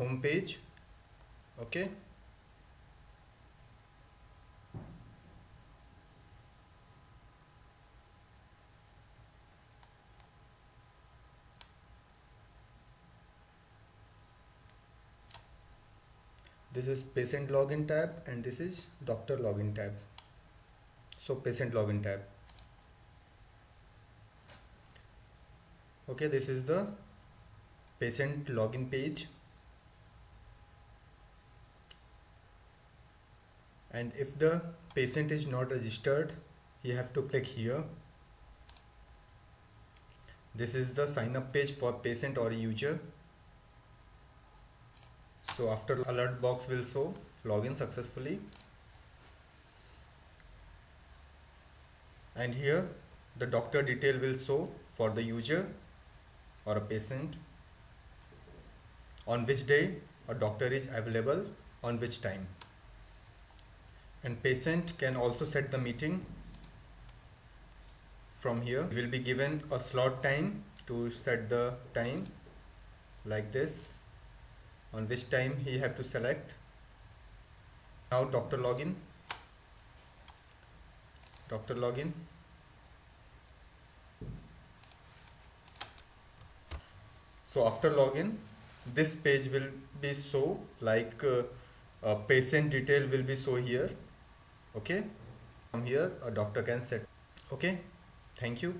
home page. Okay, this is patient login tab and this is doctor login tab. So patient login tab. Okay, this is the patient login page, and if the patient is not registered, you have to click here. This is the sign up page for patient or user. So after alert box will show login successfully, and here the doctor detail will show for the user or a patient, on which day a doctor is available, on which time. And patient can also set the meeting from here. Will be given a slot time to set the time like this, on which time he have to select. Now doctor login. Doctor login. So after login, this page will be show like patient detail will be show here. Okay, from here a doctor can set. Okay, thank you.